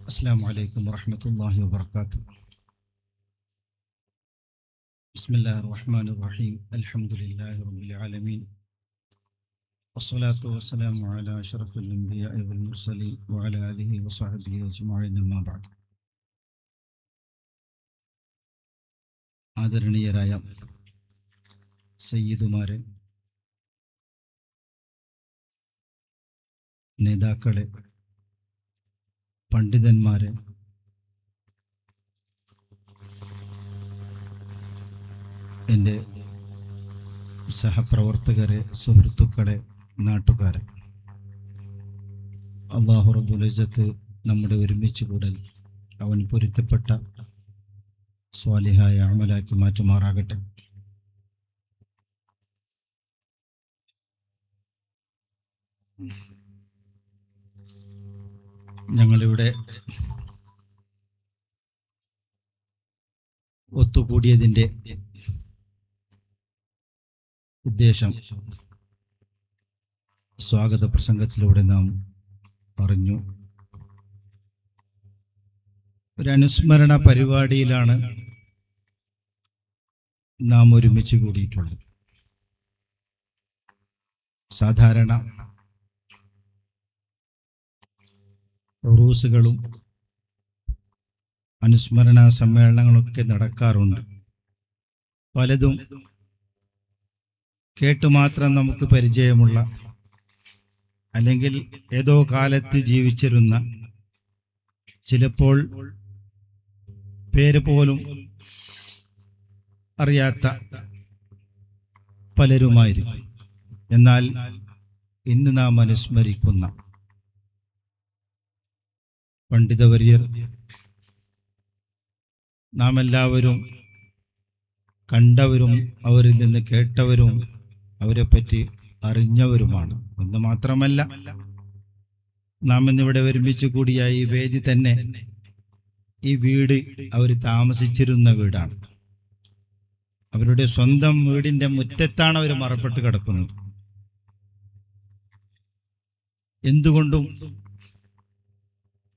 السلام عليكم ورحمة الله وبركاته. بسم الله الرحمن الرحيم. الحمد لله رب العالمين، والصلاة والسلام على أشرف الأنبياء والمرسلين وعلى آله وصحبه أجمعين. أما بعد. ആദരണീയരായ സയ്യിദുമാരെ, നേതാക്കളെ, പണ്ഡിതന്മാരെ, എൻ്റെ സഹപ്രവർത്തകരെ, സുഹൃത്തുക്കളെ, നാട്ടുകാരെ, അല്ലാഹു റബ്ബുൽ ഇസ്സത്ത് നമ്മുടെ ഒരുമിച്ച് കൂടൽ അവൻ പൊരുത്തപ്പെട്ട സ്വാലിഹായ അമലാക്കി മാറ്റുമാറാകട്ടെ. ഞങ്ങളിവിടെ ഒത്തുകൂടിയതിൻ്റെ ഉദ്ദേശം സ്വാഗത പ്രസംഗത്തിലൂടെ നാം പറഞ്ഞു. ഒരു അനുസ്മരണ പരിപാടിയിലാണ് നാം ഒരുമിച്ച് കൂടിയിട്ടുള്ളത്. സാധാരണ ഉറൂസുകളും അനുസ്മരണ സമ്മേളനങ്ങളൊക്കെ നടക്കാറുണ്ട്. പലതും കേട്ടുമാത്രം നമുക്ക് പരിചയമുള്ള, അല്ലെങ്കിൽ ഏതോ കാലത്ത് ജീവിച്ചിരുന്ന, ചിലപ്പോൾ പേര് പോലും അറിയാത്ത പലരുമായിരിക്കും. എന്നാൽ ഇന്ന് നാം അനുസ്മരിക്കുന്ന പണ്ഡിതവര്യർ നാം എല്ലാവരും കണ്ടവരും അവരിൽ നിന്ന് കേട്ടവരും അവരെപ്പറ്റി അറിഞ്ഞവരുമാണ്. എന്ന് മാത്രമല്ല, നാം ഇന്നിവിടെ ഒരുമിച്ച് കൂടിയ ഈ വേദി തന്നെ, ഈ വീട് അവർ താമസിച്ചിരുന്ന വീടാണ്. അവരുടെ സ്വന്തം വീടിന്റെ മുറ്റത്താണ് അവർ മറപ്പെട്ട് കിടക്കുന്നത്. എന്തുകൊണ്ടും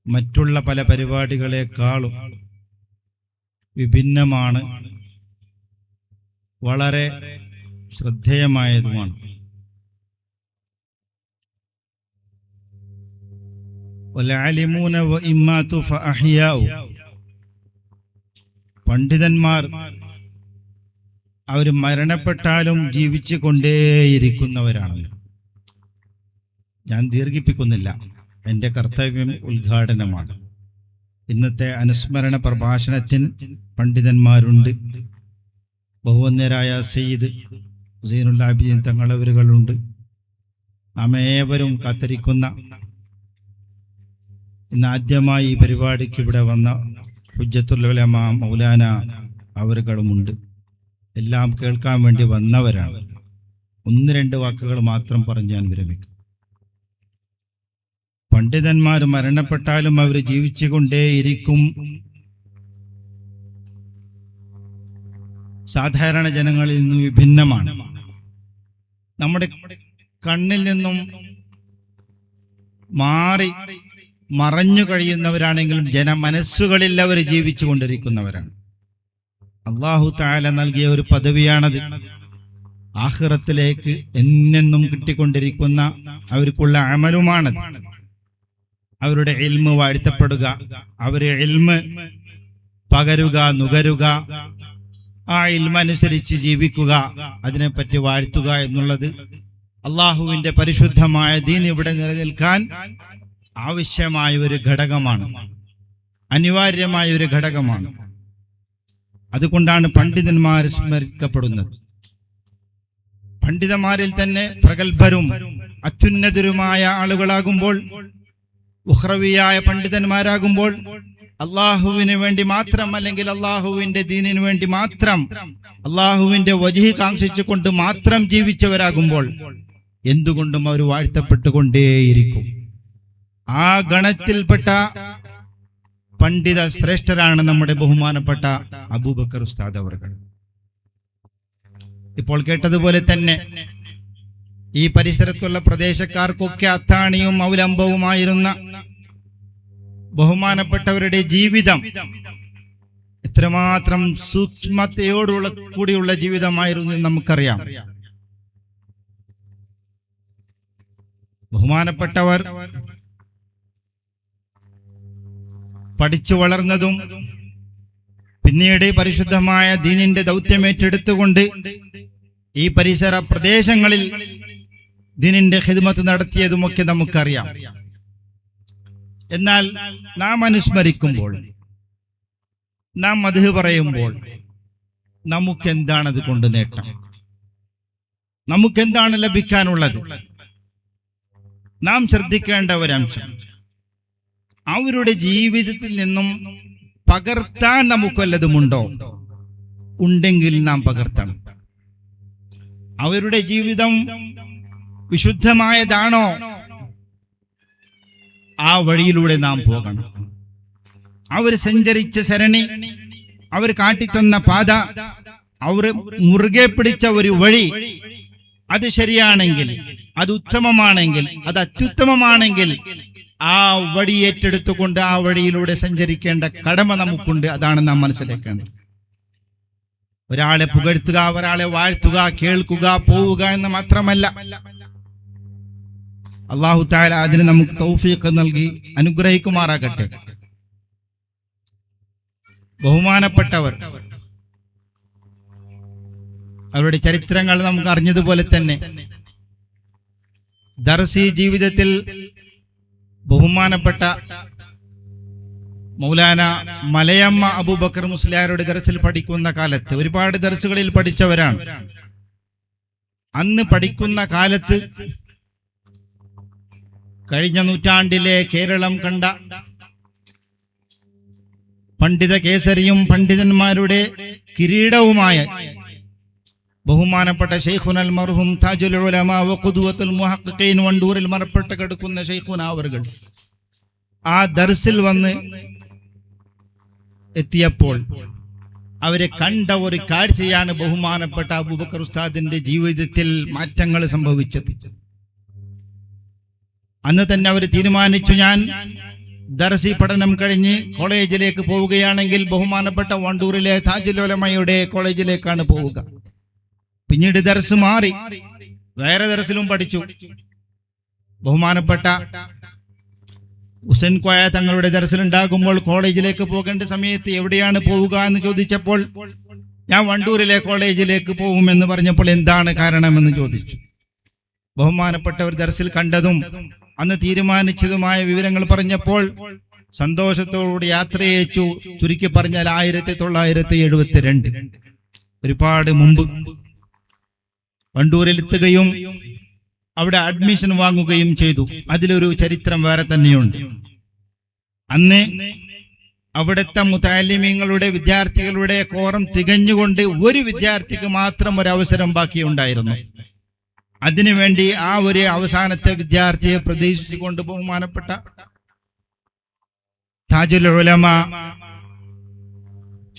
മറ്റുള്ള പല പരിപാടികളെക്കാളും വിഭിന്നമാണ്, വളരെ ശ്രദ്ധേയമായതുമാണ്. പണ്ഡിതന്മാർ അവർ മരണപ്പെട്ടാലും ജീവിച്ചു കൊണ്ടേയിരിക്കുന്നവരാണ്. ഞാൻ ദീർഘിപ്പിക്കുന്നില്ല, എൻ്റെ കർത്തവ്യം ഉദ്ഘാടനമാണ്. ഇന്നത്തെ അനുസ്മരണ പ്രഭാഷണത്തിന് പണ്ഡിതന്മാരുണ്ട്. ബഹുവന്യരായ സയ്യിദ് സൈനുൽ ആബിദീൻ തങ്ങളവരുകളുണ്ട്. നാം ഏവരും കാത്തിരിക്കുന്ന, ഇന്ന് ആദ്യമായി ഈ പരിപാടിക്ക് ഇവിടെ വന്ന ഹുജ്ജത്തുൽ ഉലമ മൗലാന അവരുകളുമുണ്ട്. എല്ലാം കേൾക്കാൻ വേണ്ടി വന്നവരാണ്. ഒന്ന് രണ്ട് വാക്കുകൾ മാത്രം പറഞ്ഞ് ഞാൻ വിരമിക്കും. പണ്ഡിതന്മാർ മരണപ്പെട്ടാലും അവർ ജീവിച്ചുകൊണ്ടേയിരിക്കും. സാധാരണ ജനങ്ങളിൽ നിന്നും വിഭിന്നമാണ്. നമ്മുടെ കണ്ണിൽ നിന്നും മാറി മറഞ്ഞു കഴിയുന്നവരാണെങ്കിലും ജനമനസ്സുകളിൽ അവർ ജീവിച്ചു കൊണ്ടിരിക്കുന്നവരാണ്. അല്ലാഹു തആല നൽകിയ ഒരു പദവിയാണത്. ആഖിറത്തിലേക്ക് എന്നെന്നും കിട്ടിക്കൊണ്ടിരിക്കുന്ന അവർക്കുള്ള അമലുമാണത്. അവരുടെ ഇൽമ് വാഴ്ത്തപ്പെടുക, അവരെ ഇൽമ് പകരുക, നുകരുക, ആ ഇൽമ അനുസരിച്ച് ജീവിക്കുക, അതിനെപ്പറ്റി വാഴ്ത്തുക എന്നുള്ളത് അള്ളാഹുവിന്റെ പരിശുദ്ധമായ ദീൻ ഇവിടെ നിലനിൽക്കാൻ ആവശ്യമായ ഒരു ഘടകമാണ്, അനിവാര്യമായ ഒരു ഘടകമാണ്. അതുകൊണ്ടാണ് പണ്ഡിതന്മാർ സ്മരിക്കപ്പെടുന്നത്. പണ്ഡിതന്മാരിൽ തന്നെ പ്രഗത്ഭരും അത്യുന്നതരുമായ ആളുകളാകുമ്പോൾ, ഉഖ്റവിയായ പണ്ഡിതന്മാരാകുമ്പോൾ, അള്ളാഹുവിന് വേണ്ടി മാത്രം, അല്ലെങ്കിൽ അള്ളാഹുവിന്റെ ദീനിന് വേണ്ടി മാത്രം, അള്ളാഹുവിന്റെ വജ്ഹ് കാംക്ഷിച്ചുകൊണ്ട് മാത്രം ജീവിച്ചവരാകുമ്പോൾ എന്തുകൊണ്ടും അവർ വാഴ്ത്തപ്പെട്ടുകൊണ്ടേയിരിക്കും. ആ ഗണത്തിൽപ്പെട്ട പണ്ഡിത ശ്രേഷ്ഠരാണ് നമ്മുടെ ബഹുമാനപ്പെട്ട അബൂബക്കർ ഉസ്താദ് അവർകൾ. ഇപ്പോൾ കേട്ടതുപോലെ തന്നെ ഈ പരിസരത്തുള്ള പ്രദേശക്കാർക്കൊക്കെ അത്താണിയും അവലംബവുമായിരുന്ന ബഹുമാനപ്പെട്ടവരുടെ ജീവിതം എത്രമാത്രം സൂക്ഷ്മതയോടുള്ള കൂടിയുള്ള ജീവിതമായിരുന്നു എന്ന് നമുക്കറിയാം. ബഹുമാനപ്പെട്ടവർ പഠിച്ചു വളർന്നതും പിന്നീട് പരിശുദ്ധമായ ദീനിന്റെ ദൗത്യമേറ്റെടുത്തുകൊണ്ട് ഈ പരിസര പ്രദേശങ്ങളിൽ ദീനിന്റെ ഖിദ്മത്ത് നടത്തിയതുമൊക്കെ നമുക്കറിയാം. എന്നാൽ നാം അനുസ്മരിക്കുമ്പോൾ, നാം മദ്ഹ് പറയുമ്പോൾ നമുക്കെന്താണത് കൊണ്ട് നേട്ടം? നമുക്കെന്താണ് ലഭിക്കാനുള്ളത്? നാം ശ്രദ്ധിക്കേണ്ട ഒരംശം, അവരുടെ ജീവിതത്തിൽ നിന്നും പകർത്താൻ നമുക്കൊല്ലതുമുണ്ടോ? ഉണ്ടെങ്കിൽ നാം പകർത്തണം. അവരുടെ ജീവിതം വിശുദ്ധമായതാണോ? ആ വഴിയിലൂടെ നാം പോകണം. അവർ സഞ്ചരിച്ച സരണി, അവർ കാട്ടിത്തന്ന പാത, അവർ മുറുകെ പിടിച്ച ഒരു വഴി, അത് ശരിയാണെങ്കിൽ, അത് ഉത്തമമാണെങ്കിൽ, അത് അത്യുത്തമമാണെങ്കിൽ ആ വഴി ഏറ്റെടുത്തുകൊണ്ട് ആ വഴിയിലൂടെ സഞ്ചരിക്കേണ്ട കടമ നമുക്കുണ്ട്. അതാണ് നാം മനസ്സിലാക്കേണ്ടത്. ഒരാളെ പുകഴ്ത്തുക, ഒരാളെ വാഴ്ത്തുക, കേൾക്കുക, പോവുക എന്ന് മാത്രമല്ല. അല്ലാഹു തആല അതിന് നമുക്ക് തൗഫീഖ് നൽകി അനുഗ്രഹിക്കുമാറാകട്ടെ. ബഹുമാനപ്പെട്ടവർ, അവരുടെ ചരിത്രങ്ങൾ നമുക്ക് അറിഞ്ഞതുപോലെ തന്നെ ദർസി ജീവിതത്തിൽ ബഹുമാനപ്പെട്ട മൗലാന മലയമ്മ അബൂബക്കർ മുസ്ലിയാരുടെ ദർസിൽ പഠിക്കുന്ന കാലത്ത്, ഒരുപാട് ദർസുകളിൽ പഠിച്ചവരാണ്. അന്ന് പഠിക്കുന്ന കാലത്ത് കഴിഞ്ഞ നൂറ്റാണ്ടിലെ കേരളം കണ്ട പണ്ഡിത കേസരിയും പണ്ഡിതന്മാരുടെ കിരീടവുമായ ബഹുമാനപ്പെട്ട ശൈഖുനൽ മർഹൂം താജുൽ ഉലമാ വ ഖുദ്വത്തുൽ മുഹഖ്ഖീൻ വണ്ടൂരിൽ മറപ്പെട്ട് കിടക്കുന്ന ശൈഖുന അവർകൾ ആ ദർസിൽ വന്ന് എത്തിയപ്പോൾ അവരെ കണ്ട ഒരു കാഴ്ചയാണ് ബഹുമാനപ്പെട്ട അബൂബക്കർ ഉസ്താദിന്റെ ജീവിതത്തിൽ മാറ്റങ്ങൾ സംഭവിച്ചത്. അന്ന് തന്നെ അവർ തീരുമാനിച്ചു, ഞാൻ ദർസി പഠനം കഴിഞ്ഞ് കോളേജിലേക്ക് പോവുകയാണെങ്കിൽ ബഹുമാനപ്പെട്ട വണ്ടൂരിലെ താജുൽ ഉലമയുടെ കോളേജിലേക്കാണ് പോവുക. പിന്നീട് ദർസ് മാറി വേറെ ദർസിലും പഠിച്ചു. ബഹുമാനപ്പെട്ട ഹുസൈൻ കോയ തങ്ങളുടെ ദർസിലുണ്ടാകുമ്പോൾ കോളേജിലേക്ക് പോകേണ്ട സമയത്ത് എവിടെയാണ് പോവുക എന്ന് ചോദിച്ചപ്പോൾ ഞാൻ വണ്ടൂരിലെ കോളേജിലേക്ക് പോകുമെന്ന് പറഞ്ഞപ്പോൾ എന്താണ് കാരണമെന്ന് ചോദിച്ചു. ബഹുമാനപ്പെട്ടവർ ദർസിൽ കണ്ടതും അന്ന് തീരുമാനിച്ചതുമായ വിവരങ്ങൾ പറഞ്ഞപ്പോൾ സന്തോഷത്തോടുകൂടി യാത്രയച്ചു. ചുരുക്കി പറഞ്ഞാൽ 1972, ഒരുപാട് മുമ്പ് വണ്ടൂരിലെത്തുകയും അവിടെ അഡ്മിഷൻ വാങ്ങുകയും ചെയ്തു. അതിലൊരു ചരിത്രം വേറെ തന്നെയുണ്ട്. അന്ന് അവിടുത്തെ മുതഅല്ലിമീങ്ങളുടെ വിദ്യാർത്ഥികളുടെ കോറം തികഞ്ഞുകൊണ്ട് ഒരു വിദ്യാർത്ഥിക്ക് മാത്രം ഒരു അവസരം ബാക്കിയുണ്ടായിരുന്നു. അതിനുവേണ്ടി ആ ഒരു അവസാനത്തെ വിദ്യാർത്ഥിയെ പ്രതീക്ഷിച്ചുകൊണ്ട് ബഹുമാനപ്പെട്ട താജുൽ ഉലമ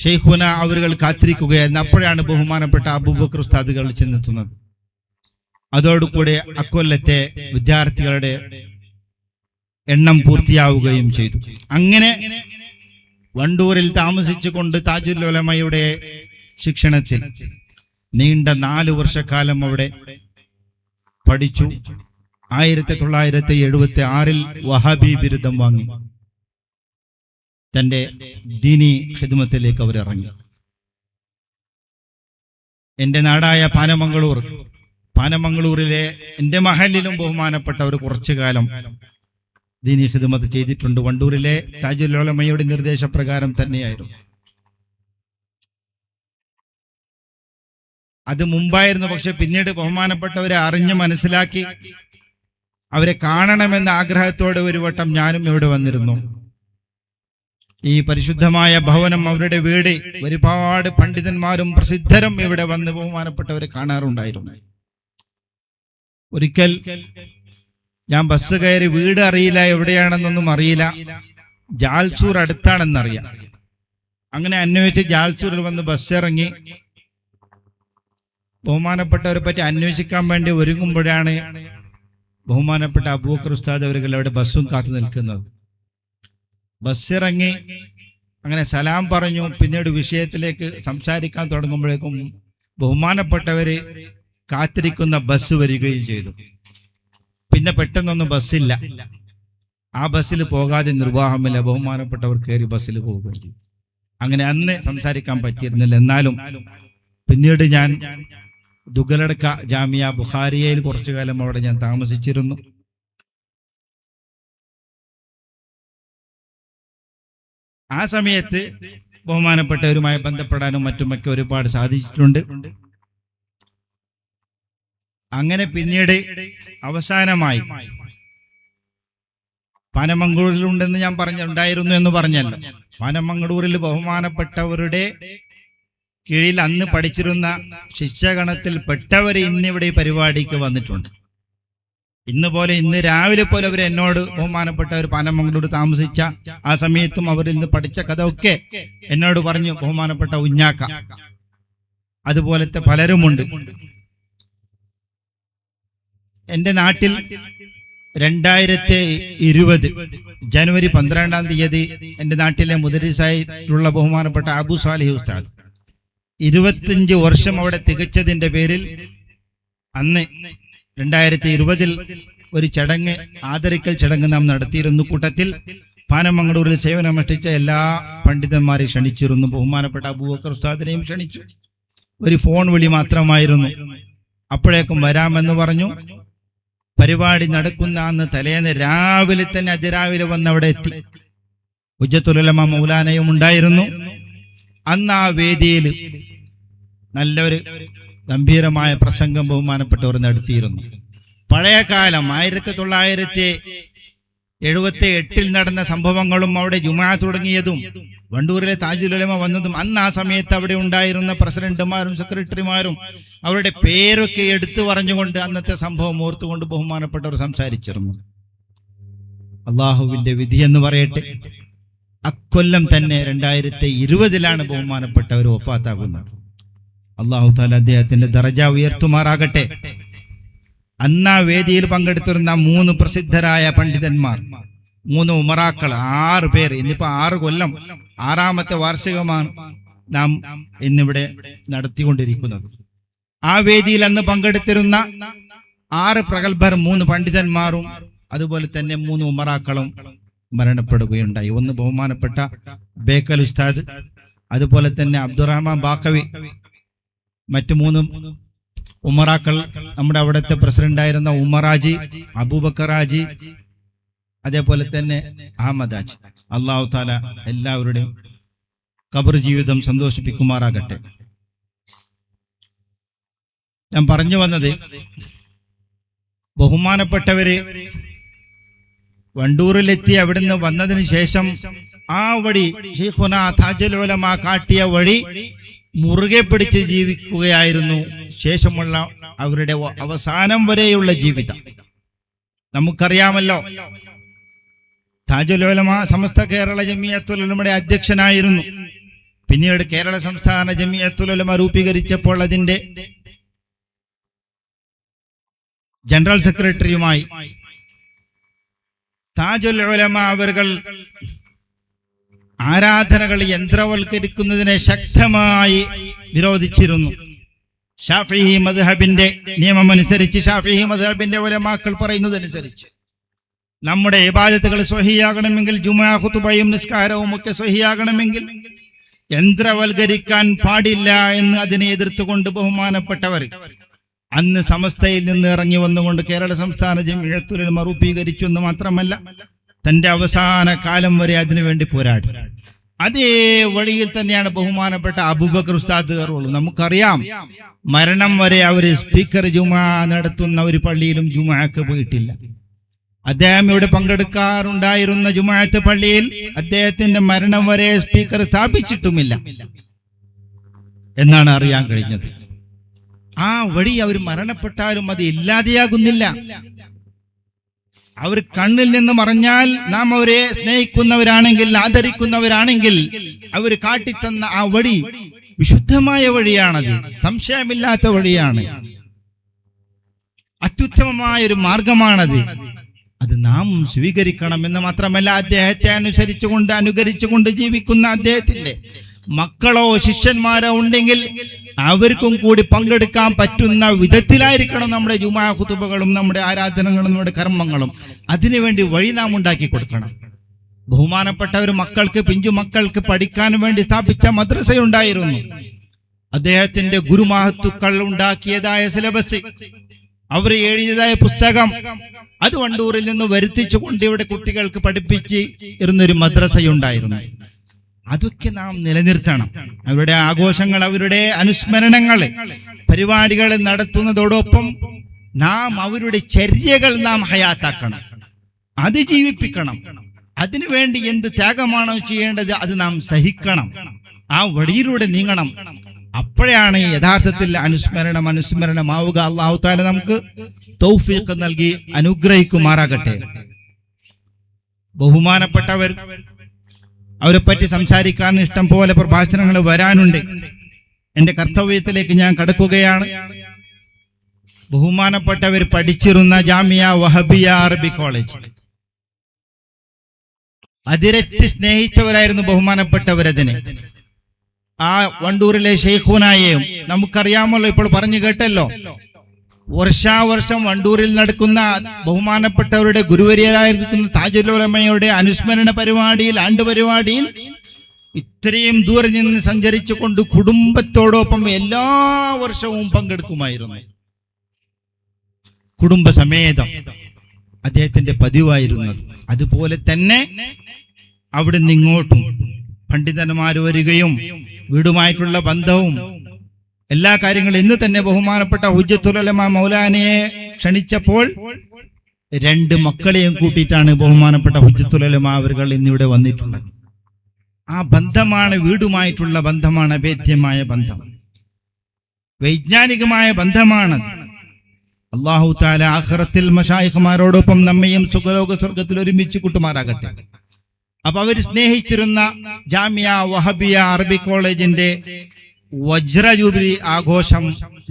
ശൈഖുന അവരുകൾ കാത്തിരിക്കുകയായിരുന്നു. അപ്പോഴാണ് ബഹുമാനപ്പെട്ട അബൂബക്കർ ഉസ്താദുകൾ ചെന്നെത്തുന്നത്. അതോടുകൂടെ അക്കൊല്ലത്തെ വിദ്യാർത്ഥികളുടെ എണ്ണം പൂർത്തിയാവുകയും ചെയ്തു. അങ്ങനെ വണ്ടൂരിൽ താമസിച്ചുകൊണ്ട് താജുൽ ഉലമയുടെ ശിക്ഷണത്തിൽ നീണ്ട 4 വർഷക്കാലം അവിടെ പഠിച്ചു. 1976 വഹാബി ബിരുദം വാങ്ങി തന്റെ ദീനി ഖിദ്മത്തിലേക്ക് അവർ ഇറങ്ങി. എന്റെ നാടായ പാനമംഗളൂരിലെ എന്റെ മഹലിലും ബഹുമാനപ്പെട്ടവർ കുറച്ചു കാലം ദീനി ഖിദ്മത്ത് ചെയ്തിട്ടുണ്ട്. വണ്ടൂരിലെ താജുൽ ഉലമയുടെ നിർദ്ദേശപ്രകാരം തന്നെയായിരുന്നു. അത് മുമ്പായിരുന്നു. പക്ഷെ പിന്നീട് ബഹുമാനപ്പെട്ടവരെ അറിഞ്ഞ് മനസ്സിലാക്കി അവരെ കാണണമെന്ന ആഗ്രഹത്തോടെ ഒരു വട്ടം ഞാനും ഇവിടെ വന്നിരുന്നു. ഈ പരിശുദ്ധമായ ഭവനം, അവരുടെ വീട്, ഒരുപാട് പണ്ഡിതന്മാരും പ്രസിദ്ധരും ഇവിടെ വന്ന് ബഹുമാനപ്പെട്ടവരെ കാണാറുണ്ടായിരുന്നു. ഒരിക്കൽ ഞാൻ ബസ് കയറി, വീട് അറിയില്ല, എവിടെയാണെന്നൊന്നും അറിയില്ല, ജാൽസൂർ അടുത്താണെന്നറിയാം. അങ്ങനെ അന്വേഷിച്ച് ജാൽസൂരിൽ വന്ന് ബസ് ഇറങ്ങി ബഹുമാനപ്പെട്ടവരെ പറ്റി അന്വേഷിക്കാൻ വേണ്ടി ഒരുങ്ങുമ്പോഴാണ് ബഹുമാനപ്പെട്ട അബൂബക്കർ ഉസ്താദ് അവരുകൾ അവിടെ ബസ്സും കാത്തു നിൽക്കുന്നത്. ബസ്സിറങ്ങി അങ്ങനെ സലാം പറഞ്ഞു. പിന്നീട് വിഷയത്തിലേക്ക് സംസാരിക്കാൻ തുടങ്ങുമ്പോഴേക്കും ബഹുമാനപ്പെട്ടവര് കാത്തിരിക്കുന്ന ബസ് വരികയും ചെയ്തു. പിന്നെ പെട്ടെന്നൊന്നും ബസ്സില്ല. ആ ബസ്സിൽ പോകാതെ നിർവാഹമില്ല. ബഹുമാനപ്പെട്ടവർ കയറി ബസ്സിൽ പോവുകയും ചെയ്തു. അങ്ങനെ അന്ന് സംസാരിക്കാൻ പറ്റിയിരുന്നില്ല. എന്നാലും പിന്നീട് ഞാൻ ദുഗലടക്ക ജാമിയ ബുഖാരിയയിൽ കുറച്ചു കാലം അവിടെ ഞാൻ താമസിച്ചിരുന്നു. ആ സമയത്ത് ബഹുമാനപ്പെട്ടവരുമായി ബന്ധപ്പെടാനും മറ്റുമൊക്കെ ഒരുപാട് സാധിച്ചിട്ടുണ്ട്. അങ്ങനെ പിന്നീട് അവസാനമായി പനമംഗളൂരിലുണ്ടെന്ന് ഞാൻ ഉണ്ടായിരുന്നു എന്ന് പറഞ്ഞല്ലോ. പനമംഗളൂരിൽ ബഹുമാനപ്പെട്ടവരുടെ കീഴിൽ അന്ന് പഠിച്ചിരുന്ന ശിക്ഷഗണത്തിൽ പെട്ടവർ ഇന്നിവിടെ ഈ പരിപാടിക്ക് വന്നിട്ടുണ്ട്. ഇന്ന് രാവിലെ പോലെ അവർ എന്നോട് ബഹുമാനപ്പെട്ടവർ പനമംഗളൂർ താമസിച്ച ആ സമയത്തും അവരിൽ നിന്ന് പഠിച്ച കഥ ഒക്കെ എന്നോട് പറഞ്ഞു. ബഹുമാനപ്പെട്ട ഉഞ്ഞാക്ക അതുപോലത്തെ പലരുമുണ്ട്. എൻ്റെ നാട്ടിൽ 2020 ജനുവരി 12-ാം തീയതി എൻ്റെ നാട്ടിലെ മുദരിസായിട്ടുള്ള ബഹുമാനപ്പെട്ട അബു സാലിഹ് ഉസ്താദ് 25 വർഷം അവിടെ തികച്ചതിൻ്റെ പേരിൽ അന്ന് 2020 ഒരു ചടങ്ങ്, ആദരിക്കൽ ചടങ്ങ് നാം നടത്തിയിരുന്നു. കൂട്ടത്തിൽ പാനമംഗളൂരിൽ സേവനമനുഷ്ഠിച്ച എല്ലാ പണ്ഡിതന്മാരെയും ക്ഷണിച്ചിരുന്നു. ബഹുമാനപ്പെട്ട അബൂബക്കർ ഉസ്താദിനെയും ക്ഷണിച്ചു. ഒരു ഫോൺ വിളി മാത്രമായിരുന്നു. അപ്പോഴേക്കും വരാമെന്ന് പറഞ്ഞു. പരിപാടി നടക്കുന്ന അന്ന് തലേന്ന് രാവിലെ തന്നെ അതിരാവിലെ വന്ന് അവിടെ എത്തി. ഹുജ്ജത്തുൽ ഉലമ മൗലാനയും ഉണ്ടായിരുന്നു. അന്ന് ആ വേദിയിൽ നല്ലൊരു ഗംഭീരമായ പ്രസംഗം ബഹുമാനപ്പെട്ടവർ നടത്തിയിരുന്നു. പഴയ കാലം 1978 നടന്ന സംഭവങ്ങളും അവിടെ ജുമാ തുടങ്ങിയതും വണ്ടൂരിലെ താജുൽ ഉലമ വന്നതും അന്ന് ആ സമയത്ത് അവിടെ ഉണ്ടായിരുന്ന പ്രസിഡന്റുമാരും സെക്രട്ടറിമാരും അവരുടെ പേരൊക്കെ എടുത്തു പറഞ്ഞുകൊണ്ട് അന്നത്തെ സംഭവം ഓർത്തുകൊണ്ട് ബഹുമാനപ്പെട്ടവർ സംസാരിച്ചിരുന്നു. അള്ളാഹുവിന്റെ വിധി എന്ന് പറയട്ടെ, അക്കൊല്ലം തന്നെ 2020 ബഹുമാനപ്പെട്ടവർ വഫാത്താകുന്നത്. അള്ളാഹു താല അദ്ദേഹത്തിന്റെ ദറജ ഉയർത്തുമാറാകട്ടെ. അന്നാ വേദിയിൽ പങ്കെടുത്തിരുന്ന 3 പ്രസിദ്ധരായ പണ്ഡിതന്മാർ, 3 ഉമറാക്കൾ, 6 പേർ. ഇന്നിപ്പോ 6 കൊല്ലം, 6ാമത്തെ വാർഷികമാണ് നാം ഇന്നിവിടെ നടത്തിക്കൊണ്ടിരിക്കുന്നത്. ആ വേദിയിൽ അന്ന് പങ്കെടുത്തിരുന്ന 6 പ്രഗത്ഭർ, 3 പണ്ഡിതന്മാരും അതുപോലെ തന്നെ 3 ഉമറാക്കളും മരണപ്പെടുകയുണ്ടായി. ഒന്ന് ബഹുമാനപ്പെട്ട ബേക്കൽ ഉസ്താദ്, അതുപോലെ തന്നെ അബ്ദുറഹ്മാൻ ബാഖവി, മറ്റു 3 ഉമറാക്കൾ, നമ്മുടെ അവിടുത്തെ പ്രസിഡന്റായിരുന്ന ഉമറാജി, അബൂബക്കർ ഹാജി, അതേപോലെ തന്നെ അഹമ്മദ് ഹാജി. അള്ളാഹു താല എല്ലാവരുടെയും ഖബർ ജീവിതം സന്തോഷിപ്പിക്കുമാറാകട്ടെ. ഞാൻ പറഞ്ഞു വന്നത്, ബഹുമാനപ്പെട്ടവര് വണ്ടൂരിലെത്തി അവിടുന്ന് വന്നതിന് ശേഷം ആ വഴി ശൈഖുനാ താജുൽ ഉലമ കാട്ടിയ വഴി മുറുകെ പിടിച്ച് ജീവിക്കുകയായിരുന്നു ശേഷമുള്ള അവരുടെ അവസാനം വരെയുള്ള ജീവിതം. നമുക്കറിയാമല്ലോ, താജുൽ ഉലമ സമസ്ത കേരള ജമിയത്തുൽ ഉലമയുടെ അധ്യക്ഷനായിരുന്നു. പിന്നീട് കേരള സംസ്ഥാന ജമിയത്തുൽ ഉലമ രൂപീകരിച്ചപ്പോൾ അതിന്റെ ജനറൽ സെക്രട്ടറിയുമായി. താജുൽ ഉലമ അവർകൾ ആരാധനകൾ യന്ത്രവൽക്കരിക്കുന്നതിനെ ശക്തമായി വിരോധിച്ചിരുന്നു. ഷാഫിഈ മദ്ഹബിന്റെ നിയമമനുസരിച്ച്, ഷാഫിഈ മദ്ഹബിന്റെ ഉലമാക്കൾ പറയുന്നതനുസരിച്ച് നമ്മുടെ ഇബാദത്തുകൾ സ്വഹിയാകണമെങ്കിൽ, ജുമുഅ ഖുതുബയും നിസ്കാരവും ഒക്കെ സ്വഹിയാകണമെങ്കിൽ യന്ത്രവൽക്കരിക്കാൻ പാടില്ല എന്ന് അതിനെ എതിർത്തുകൊണ്ട് ബഹുമാനപ്പെട്ടവർ അന്ന് സമസ്തയിൽ നിന്ന് ഇറങ്ങി വന്നുകൊണ്ട് കേരള സംസ്ഥാന ജമിയത്തുൽ ഉലമ രൂപീകരിച്ചു എന്ന് മാത്രമല്ല, തന്റെ അവസാന കാലം വരെ അതിനുവേണ്ടി പോരാടി. അതേ വഴിയിൽ തന്നെയാണ് ബഹുമാനപ്പെട്ട അബൂബക്കർ ഉസ്താദ് കയറുള്ളൂ. നമുക്കറിയാം, മരണം വരെ അവര് സ്പീക്കർ ജുമുഅ നടത്തുന്ന ഒരു പള്ളിയിലും ജുമുഅക്ക് പോയിട്ടില്ല. അദ്ദേഹം ഇവിടെ പങ്കെടുക്കാറുണ്ടായിരുന്ന ജുമുഅത്ത് പള്ളിയിൽ അദ്ദേഹത്തിന്റെ മരണം വരെ സ്പീക്കർ സ്ഥാപിച്ചിട്ടുമില്ല എന്നാണ് അറിയാൻ കഴിഞ്ഞത്. ആ വഴി അവർ മരണപ്പെട്ടാലും അത് ഇല്ലാതെയാകുന്നില്ല. അവർ കണ്ണിൽ നിന്ന് മറഞ്ഞാൽ നാം അവരെ സ്നേഹിക്കുന്നവരാണെങ്കിൽ, ആദരിക്കുന്നവരാണെങ്കിൽ, അവർ കാട്ടിത്തന്ന ആ വഴി വിശുദ്ധമായ വഴിയാണത്, സംശയമില്ലാത്ത വഴിയാണ്, അത്യുത്തമമായ ഒരു മാർഗമാണത്. അത് നാം സ്വീകരിക്കണം എന്ന് മാത്രമല്ല, അദ്ദേഹത്തെ അനുകരിച്ചുകൊണ്ട് ജീവിക്കുന്ന അദ്ദേഹത്തിന്റെ മക്കളോ ശിഷ്യന്മാരോ ഉണ്ടെങ്കിൽ അവർക്കും കൂടി പങ്കെടുക്കാൻ പറ്റുന്ന വിധത്തിലായിരിക്കണം നമ്മുടെ ജുമാ ഖുതുബകളും നമ്മുടെ ആരാധനകളും നമ്മുടെ കർമ്മങ്ങളും. അതിനുവേണ്ടി വഴി നാം ഉണ്ടാക്കി കൊടുക്കണം. ബഹുമാനപ്പെട്ടവർ പിഞ്ചു മക്കൾക്ക് പഠിക്കാൻ വേണ്ടി സ്ഥാപിച്ച മദ്രസയുണ്ടായിരുന്നു. അദ്ദേഹത്തിന്റെ ഗുരുമഹത്തുക്കൾ ഉണ്ടാക്കിയതായ സിലബസ്, അവർ എഴുതിയതായ പുസ്തകം, അത് വണ്ടൂരിൽ നിന്ന് വരുത്തിച്ചുകൊണ്ട് ഇവിടെ കുട്ടികൾക്ക് പഠിപ്പിച്ച് ഇരുന്നൊരു മദ്രസയുണ്ടായിരുന്നു. അതൊക്കെ നാം നിലനിർത്തണം. അവരുടെ ആഘോഷങ്ങൾ, അവരുടെ അനുസ്മരണങ്ങൾ, പരിപാടികൾ നടത്തുന്നതോടൊപ്പം നാം അവരുടെ ചര്യകൾ നാം ഹയാത്താക്കണം, അത് ജീവിപ്പിക്കണം. അതിനുവേണ്ടി എന്ത് ത്യാഗമാണോ ചെയ്യേണ്ടത് അത് നാം സഹിക്കണം, ആ വഴിയിലൂടെ നീങ്ങണം. അപ്പോഴാണ് യഥാർത്ഥത്തിൽ അനുസ്മരണമാവുക. അല്ലാഹു തആല നമുക്ക് തൗഫീഖ് നൽകി അനുഗ്രഹിക്കുമാറാകട്ടെ. ബഹുമാനപ്പെട്ടവർ, അവരെ പറ്റി സംസാരിക്കാൻ ഇഷ്ടം പോലെ പ്രഭാഷണങ്ങൾ വരാനുണ്ട്. എന്റെ കർത്തവ്യത്തിലേക്ക് ഞാൻ കടക്കുകയാണ്. ബഹുമാനപ്പെട്ടവർ പഠിച്ചിരുന്ന ജാമിയ വഹബിയ അറബി കോളേജ്, അതിരറ്റ് സ്നേഹിച്ചവരായിരുന്നു ബഹുമാനപ്പെട്ടവരതിനെ. ആ വണ്ടൂരിലെ ഷെയ്ഖുനായെയും നമുക്കറിയാമല്ലോ, ഇപ്പോൾ പറഞ്ഞു കേട്ടല്ലോ. വർഷാവർഷം വണ്ടൂരിൽ നടക്കുന്ന ബഹുമാനപ്പെട്ടവരുടെ ഗുരുവര്യരായിരിക്കുന്ന താജുൽ ഉലമയുടെ അനുസ്മരണ പരിപാടിയിൽ, ആണ്ടുപരിപാടിയിൽ ഇത്രയും ദൂരെ നിന്ന് സഞ്ചരിച്ചു കൊണ്ട് കുടുംബത്തോടൊപ്പം എല്ലാ വർഷവും പങ്കെടുക്കുമായിരുന്നു. കുടുംബസമേതം അദ്ദേഹത്തിന്റെ പതിവായിരുന്നത്. അതുപോലെ തന്നെ അവിടെ നിന്നിങ്ങോട്ടും പണ്ഡിതന്മാർ വരികയും വീടുമായിട്ടുള്ള ബന്ധവും എല്ലാ കാര്യങ്ങളും. ഇന്ന് തന്നെ ബഹുമാനപ്പെട്ട ഹുജ്ജത്തുൽ ഉലമ മൗലാനയെ ക്ഷണിച്ചപ്പോൾ 2 മക്കളെയും കൂട്ടിയിട്ടാണ് ബഹുമാനപ്പെട്ട ഹുജ്ജത്തുൽ ഉലമ അവർ ഇന്നിവിടെ വന്നിട്ടുള്ളത്. ആ ബന്ധമാണ്, വീടുമായിട്ടുള്ള ബന്ധമാണ്, അഭേദ്യമായ ബന്ധം, വൈജ്ഞാനികമായ ബന്ധമാണ്. അല്ലാഹു തആല ആഖിറത്തിൽ മശായിഖുമാരോടൊപ്പം നമ്മയും സുഖലോക സ്വർഗത്തിൽ ഒരുമിച്ച് കൂട്ടുമാറാകട്ടെ. അപ്പൊ അവർ സ്നേഹിച്ചിരുന്ന ജാമിയ വഹബിയ അറബി കോളേജിന്റെ വജ്ര ജൂബിലി ആഘോഷം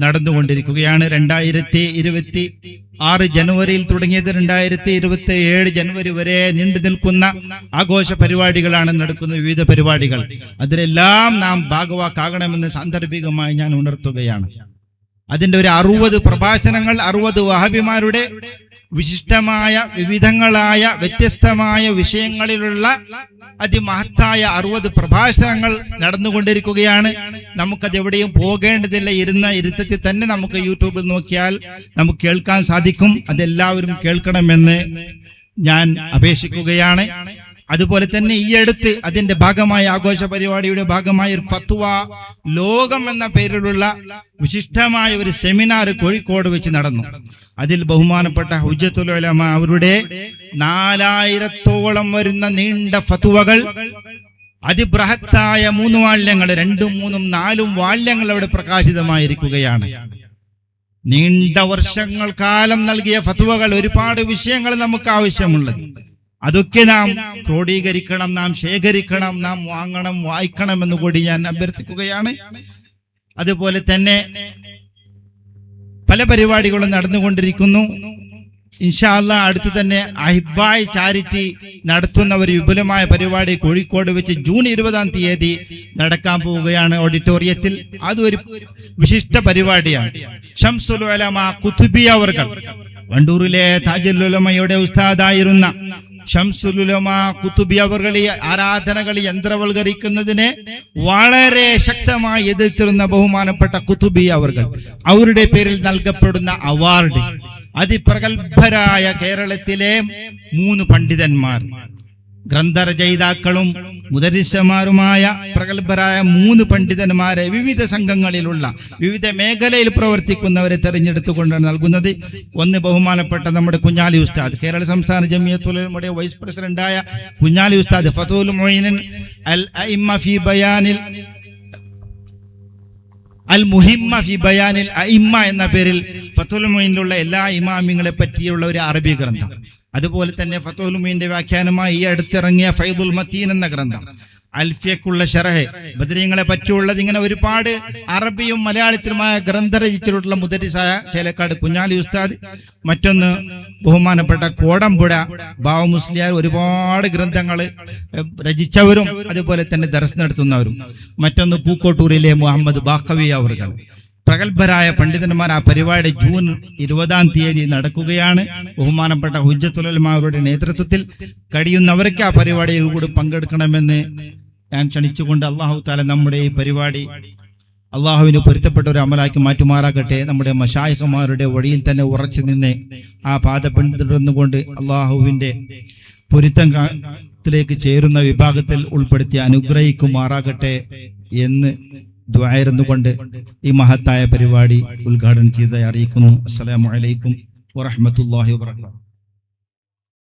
നടന്നുകൊണ്ടിരിക്കുകയാണ്. 2026 ജനുവരിയിൽ തുടങ്ങിയത് 2027 ജനുവരി വരെ നീണ്ടു നിൽക്കുന്ന ആഘോഷ പരിപാടികളാണ് നടക്കുന്ന. വിവിധ പരിപാടികൾ, അതിലെല്ലാം നാം ഭാഗവാക്കാകണമെന്ന് സാന്ദർഭികമായി ഞാൻ ഉണർത്തുകയാണ്. അതിന്റെ ഒരു 60 പ്രഭാഷണങ്ങൾ, 60 വഹബിമാരുടെ വിശിഷ്ടമായ വിവിധങ്ങളായ വ്യത്യസ്തമായ വിഷയങ്ങളിലുള്ള അതിമഹത്തായ 60 പ്രഭാഷണങ്ങൾ നടന്നുകൊണ്ടിരിക്കുകയാണ്. നമുക്കത് എവിടെയും പോകേണ്ടതില്ല. ഇരുത്തത്തിൽ തന്നെ നമുക്ക് യൂട്യൂബിൽ നോക്കിയാൽ നമുക്ക് കേൾക്കാൻ സാധിക്കും. അതെല്ലാവരും കേൾക്കണമെന്ന് ഞാൻ അപേക്ഷിക്കുകയാണ്. അതുപോലെ തന്നെ ഈ അടുത്ത് അതിന്റെ ഭാഗമായ ആഘോഷ പരിപാടിയുടെ ഭാഗമായ ഒരു ഫത്വ ലോകം എന്ന പേരിലുള്ള വിശിഷ്ടമായ ഒരു സെമിനാർ കോഴിക്കോട് വെച്ച് നടന്നു. അതിൽ ബഹുമാനപ്പെട്ട ഹുജ്ജത്തുൽ ഉലമ അവരുടെ 4000-ഓളം വരുന്ന നീണ്ട ഫത്വകൾ, അതിബൃഹത്തായ 3 വാല്യങ്ങൾ, 2, 3, 4 വാല്യങ്ങൾ അവിടെ പ്രകാശിതമായിരിക്കുകയാണ്. നീണ്ട വർഷങ്ങൾ കാലം നൽകിയ ഫത്വകൾ, ഒരുപാട് വിഷയങ്ങൾ നമുക്ക് ആവശ്യമുള്ളത്. അതൊക്കെ നാം ക്രോഡീകരിക്കണം, നാം ശേഖരിക്കണം, നാം വാങ്ങണം, വായിക്കണം എന്ന് കൂടി ഞാൻ അഭ്യർത്ഥിക്കുകയാണ്. അതുപോലെ തന്നെ പല പരിപാടികളും നടന്നുകൊണ്ടിരിക്കുന്നു. ഇൻഷാ അല്ലാഹ് അടുത്ത് തന്നെ അഹിബായ് ചാരിറ്റി നടത്തുന്ന ഒരു വിപുലമായ പരിപാടി കോഴിക്കോട് വെച്ച് ജൂൺ 20-ാം തീയതി നടക്കാൻ പോവുകയാണ് ഓഡിറ്റോറിയത്തിൽ. അതൊരു വിശിഷ്ട പരിപാടിയാണ്. ശംസുൽ ഉലമ ഖുതുബി അവർകൾ, വണ്ടൂരിലെ താജുൽ ഉലമയുടെ ഉസ്താദായിരുന്ന ശംസുൽ ഉലമ ഖുതുബി അവർകൾ ഈ ആരാധനകൾ യന്ത്രവൽക്കരിക്കുന്നതിനെ വളരെ ശക്തമായി എതിർത്തിരുന്ന ബഹുമാനപ്പെട്ട ഖുതുബി അവർകൾ, അവരുടെ പേരിൽ നൽകപ്പെടുന്ന അവാർഡ്, അതിപ്രഗത്ഭരായ കേരളത്തിലെ 3 പണ്ഡിതന്മാർ, ഗ്രന്ഥരചയിതാക്കളും മുദരിസമാരുമായ പ്രഗത്ഭരായ 3 പണ്ഡിതന്മാരെ വിവിധ സംഘങ്ങളിലുള്ള വിവിധ മേഖലയിൽ പ്രവർത്തിക്കുന്നവരെ തെരഞ്ഞെടുത്തുകൊണ്ടാണ് നൽകുന്നത്. ഒന്ന് ബഹുമാനപ്പെട്ട നമ്മുടെ കുഞ്ഞാലി ഉസ്താദ്, കേരള സംസ്ഥാന ജമിയത്തുൽ ഉലമയുടെ വൈസ് പ്രസിഡന്റായ കുഞ്ഞാലി ഉസ്താദ്, ഫത്വൽ മുഈൻ അൽ അഇമ്മ ഫി ബയാനിൽ അൽ മുഹിമ്മ ഫി ബയാനിൽ അഇമ്മ എന്ന പേരിൽ ഫത്വൽ മുഈനിലുള്ള എല്ലാ ഇമാമിങ്ങളെ പറ്റിയുള്ള ഒരു അറബി ഗ്രന്ഥം. അതുപോലെ തന്നെ ഫത്വൽ മുഈന്റെ വ്യാഖ്യാനമായി ഈ അടുത്തിറങ്ങിയ ഫൈദുൽ മതീൻ എന്ന ഗ്രന്ഥം. അൽഫിയക്കുള്ള ഷറഹ്, ബദരീങ്ങളെ പറ്റിയുള്ളത്, ഇങ്ങനെ ഒരുപാട് അറബിയും മലയാളത്തിലുമായ ഗ്രന്ഥ രചിച്ചിട്ടുള്ള മുദരിസായ ചേലക്കാട് കുഞ്ഞാലി ഉസ്താദ്, മറ്റൊന്ന് ബഹുമാനപ്പെട്ട കോടമ്പുഴ ബാവ മുസ്ലിയാർ, ഒരുപാട് ഗ്രന്ഥങ്ങൾ രചിച്ചവരും അതുപോലെ തന്നെ ദർസ് നടത്തുന്നവരും, മറ്റൊന്ന് പൂക്കോട്ടൂരിലെ മുഹമ്മദ് ബാഖവി അവർകൾ, പ്രഗത്ഭരായ പണ്ഡിതന്മാർ. ആ പരിപാടി ജൂൺ 20 നടക്കുകയാണ്. ബഹുമാനപ്പെട്ട ഹുജ്ജത്തുൽ ഉലമായുടെ നേതൃത്വത്തിൽ കഴിയുന്നവർക്ക് ആ പരിപാടിയിൽ കൂടി പങ്കെടുക്കണമെന്ന് ഞാൻ ക്ഷണിച്ചുകൊണ്ട്, അള്ളാഹു തആല നമ്മുടെ ഈ പരിപാടി അള്ളാഹുവിന് പൊരുത്തപ്പെട്ട ഒരു അമലാക്കി മാറ്റുമാറാകട്ടെ. നമ്മുടെ മശായിഖുമാരുടെ വഴിയിൽ തന്നെ ഉറച്ചു നിന്ന് ആ പാത പിന്തുടർന്നുകൊണ്ട് അള്ളാഹുവിൻ്റെ പൊരുത്തത്തിലേക്ക് ചേരുന്ന വിഭാഗത്തിൽ ഉൾപ്പെടുത്തി അനുഗ്രഹിക്കുമാറാകട്ടെ എന്ന് ദുആയിരുന്നുകൊണ്ട് ഈ മഹത്തായ പരിപാടി ഉദ്ഘാടനം ചെയ്തതായി അറിയിക്കുന്നു. അസ്സലാമു അലൈക്കും വറഹ്മത്തുള്ളാഹി വബറകാതുഹു.